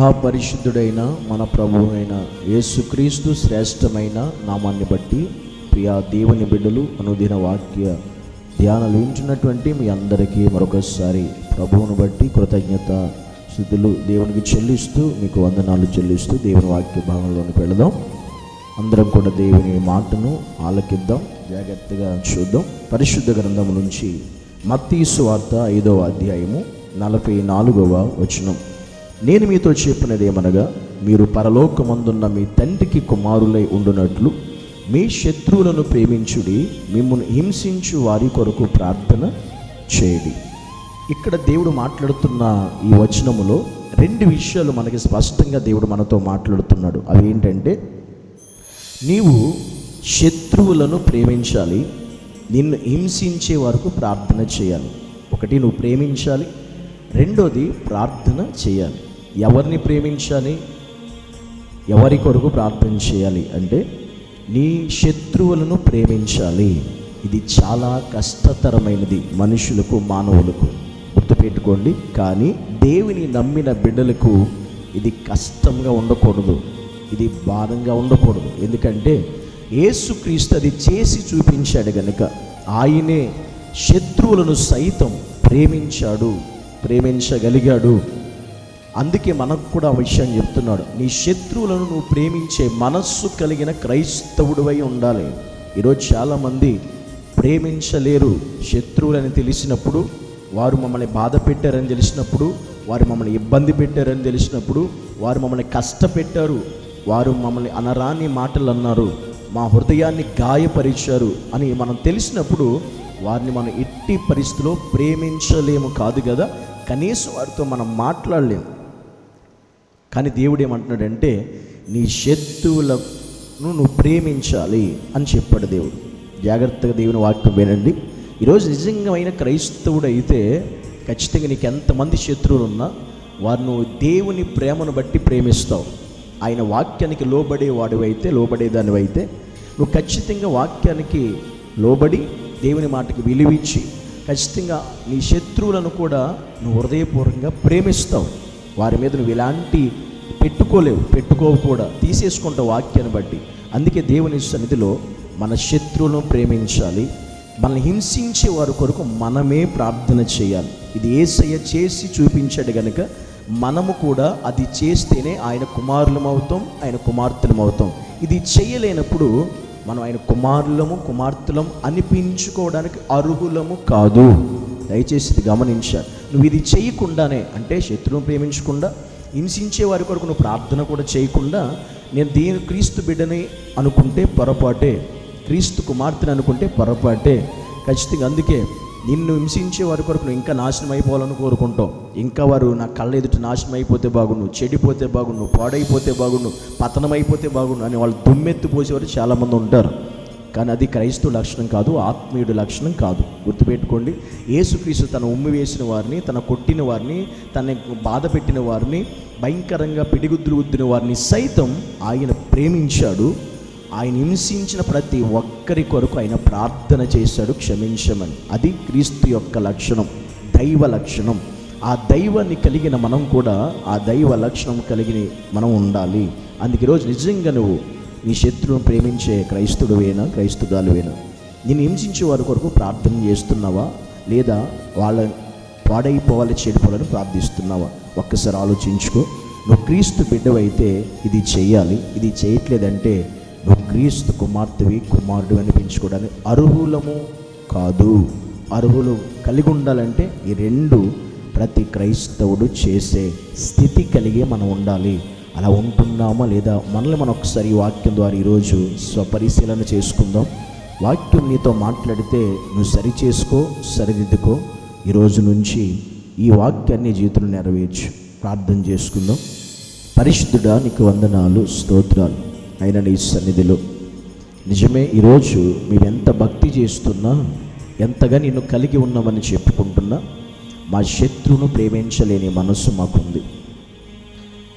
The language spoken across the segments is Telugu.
మహాపరిశుద్ధుడైన మన ప్రభువు అయిన యేసుక్రీస్తు శ్రేష్టమైన నామాన్ని బట్టి ప్రియా దేవుని బిడ్డలు అనుదిన వాక్య ధ్యానాలు వింటున్నటువంటి మీ అందరికీ మరొకసారి ప్రభువును బట్టి కృతజ్ఞత స్తుతులు దేవునికి చెల్లిస్తూ మీకు వందనాలు చెల్లిస్తూ దేవుని వాక్య భాగంలోనికి వెళదాం. అందరం కూడా దేవుని మాటను ఆలకిద్దాం, జాగ్రత్తగా చూద్దాం. పరిశుద్ధ గ్రంథం నుంచి మత్తయి సువార్త 5వ అధ్యాయము 44వ వచనం. నేను మీతో చెప్పినది ఏమనగా, మీరు పరలోకమందున్న మీ తండ్రికి కుమారులై ఉండునట్లు మీ శత్రువులను ప్రేమించుడి, మిమ్మును హింసించు వారి కొరకు ప్రార్థన చేయడి. ఇక్కడ దేవుడు మాట్లాడుతున్న ఈ వచనములో రెండు విషయాలు మనకి స్పష్టంగా దేవుడు మనతో మాట్లాడుతున్నాడు. అవి ఏంటంటే, నీవు శత్రువులను ప్రేమించాలి, నిన్ను హింసించే వరకు ప్రార్థన చేయాలి. ఒకటి, నువ్వు ప్రేమించాలి. రెండోది, ప్రార్థన చేయాలి. ఎవరిని ప్రేమించాలి, ఎవరి కొరకు ప్రార్థన చేయాలి అంటే, నీ శత్రువులను ప్రేమించాలి. ఇది చాలా కష్టతరమైనది మనుషులకు, మానవులకు, గుర్తుపెట్టుకోండి. కానీ దేవుని నమ్మిన బిడ్డలకు ఇది కష్టంగా ఉండకూడదు, ఇది భారంగా ఉండకూడదు. ఎందుకంటే యేసుక్రీస్తు అది చేసి చూపించాడు గనుక ఆయనే శత్రువులను సైతం ప్రేమించాడు, ప్రేమించగలిగాడు. అందుకే మనకు కూడా ఆ విషయం చెప్తున్నాడు, నీ శత్రువులను నువ్వు ప్రేమించే మనస్సు కలిగిన క్రైస్తవుడివై ఉండాలి. ఈరోజు చాలామంది ప్రేమించలేరు. శత్రువులని తెలిసినప్పుడు, వారు మమ్మల్ని బాధ పెట్టారని తెలిసినప్పుడు, వారు మమ్మల్ని ఇబ్బంది పెట్టారని తెలిసినప్పుడు, వారు మమ్మల్ని కష్టపెట్టారు, వారు మమ్మల్ని అనరాని మాటలు అన్నారు, మా హృదయాన్ని గాయపరిచారు అని మనం తెలిసినప్పుడు వారిని మనం ఎట్టి పరిస్థితిలో ప్రేమించలేము. కాదు కదా, కనీసం వారితో మనం మాట్లాడలేము. కానీ దేవుడు ఏమంటున్నాడంటే, నీ శత్రువులను నువ్వు ప్రేమించాలి అని చెప్పాడు దేవుడు. జాగ్రత్తగా దేవుని వాక్యం వినండి. ఈరోజు నిజంగా క్రైస్తవుడు అయితే ఖచ్చితంగా నీకు ఎంతమంది శత్రువులు ఉన్నా వారు నువ్వు దేవుని ప్రేమను బట్టి ప్రేమిస్తావు. ఆయన వాక్యానికి లోబడేవాడివైతే, లోబడేదానివైతే నువ్వు ఖచ్చితంగా వాక్యానికి లోబడి దేవుని మాటకి విలువిచ్చి ఖచ్చితంగా నీ శత్రువులను కూడా నువ్వు హృదయపూర్వకంగా ప్రేమిస్తావు. వారి మీద నువ్వు ఇలాంటి పెట్టుకోవు కూడా, తీసేసుకుంటావు వాక్యాన్ని బట్టి. అందుకే దేవుని సన్నిధిలో మన శత్రువులను ప్రేమించాలి, మనల్ని హింసించే వారి కొరకు మనమే ప్రార్థన చేయాలి. ఇది యేసయ్య చేసి చూపించాడు కనుక మనము కూడా అది చేస్తేనే ఆయన కుమారులం అవుతాం, ఆయన కుమార్తెలం అవుతాం. ఇది చేయలేనప్పుడు మనం ఆయన కుమారులము, కుమార్తెలం అనిపించుకోవడానికి అర్హులము కాదు. దయచేసి ఇది గమనించాలి. నువ్వు ఇది చేయకుండానే, అంటే శత్రువును ప్రేమించకుండా, హింసించే వారి కొరకు నువ్వు ప్రార్థన కూడా చేయకుండా, నేను క్రీస్తు బిడ్డని అనుకుంటే పొరపాటే, క్రీస్తు కుమార్తెని అనుకుంటే పొరపాటే ఖచ్చితంగా. అందుకే నిన్ను హింసించే వారి కొరకు నువ్వు ఇంకా నాశనం అయిపోవాలని కోరుకుంటావు. ఇంకా వారు నా కళ్ళ ఎదుట నాశనం అయిపోతే బాగుండు, చెడిపోతే బాగుండు, పాడైపోతే బాగుండు, పతనం అయిపోతే బాగుండు అని వాళ్ళు దుమ్మెత్తి పోసేవారు చాలామంది ఉంటారు. కానీ అది క్రైస్తవ లక్షణం కాదు, ఆత్మీయుడి లక్షణం కాదు. గుర్తుపెట్టుకోండి, యేసుక్రీస్తు తన ఉమ్మి వేసిన వారిని, తన కొట్టిన వారిని, తన బాధ పెట్టిన వారిని, భయంకరంగా పిడిగుద్దులు గుద్దిన వారిని సైతం ఆయన ప్రేమించాడు. ఆయన హింసించిన ప్రతి ఒక్కరి కొరకు ఆయన ప్రార్థన చేశాడు, క్షమించమని. అది క్రీస్తు యొక్క లక్షణం, దైవ లక్షణం. ఆ దైవాన్ని కలిగిన మనం కూడా ఆ దైవ లక్షణం కలిగిన మనం ఉండాలి. అందుకే ఈరోజు నిజంగా నువ్వు నీ శత్రువును ప్రేమించే క్రైస్తవుడువేనా, క్రైస్తవురాలువేనా? నేను హింసించే వారి కొరకు ప్రార్థన చేస్తున్నావా, లేదా వాళ్ళ పాడైపోవాలి, చెడిపోవాలని ప్రార్థిస్తున్నావా? ఒక్కసారి ఆలోచించుకో. నువ్వు క్రీస్తు బిడ్డవైతే ఇది చెయ్యాలి. ఇది చేయట్లేదంటే నువ్వు క్రీస్తు కుమార్తెవి, కుమారుడు అనిపించుకోవడానికి అర్హులము కాదు. అర్హులు కలిగి ఉండాలంటే ఈ రెండు ప్రతి క్రైస్తవుడు చేసే స్థితి కలిగి మనం ఉండాలి. అలా ఉంటున్నామా లేదా మనల్ని మనం ఒకసారి ఈ వాక్యం ద్వారా ఈరోజు స్వపరిశీలన చేసుకుందాం. వాక్యం నీతో మాట్లాడితే నువ్వు సరి చేసుకో, సరిదిద్దుకో. ఈరోజు నుంచి ఈ వాక్యాన్ని జీవితంలో నెరవేర్చు. ప్రార్థన చేసుకుందాం. పరిశుద్ధుడా, నీకు వందనాలు, స్తోత్రాలు. అయినా నీ సన్నిధిలో నిజమే ఈరోజు మేము ఎంత భక్తి చేస్తున్నా, ఎంతగా నిన్ను కలిగి ఉన్నామని చెప్పుకుంటున్నా, మా శత్రువును ప్రేమించలేని మనస్సు మాకుంది.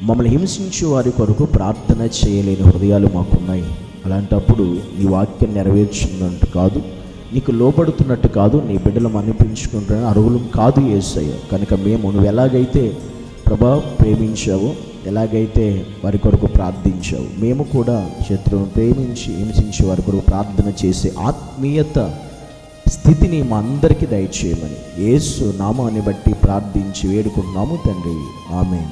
మమ్మల్ని హింసించే వారి కొరకు ప్రార్థన చేయలేని హృదయాలు మాకున్నాయి. అలాంటప్పుడు నీ వాక్యం నెరవేర్చున్నట్టు కాదు, నీకు లోబడుతున్నట్టు కాదు, నీ బిడ్డలం అనిపించుకుంటున్న అర్హులం కాదు యేసయ్య. కనుక మేము నువ్వు ఎలాగైతే ప్రభా ప్రేమించావో, ఎలాగైతే వారి కొరకు ప్రార్థించావు, మేము కూడా శత్రువును ప్రేమించి హింసించి వారి కొరకు ప్రార్థన చేసే ఆత్మీయత స్థితిని మా అందరికీ దయచేయమని యేసు నామాన్ని బట్టి ప్రార్థించి వేడుకుంటున్నాము తండ్రి. ఆమేన్.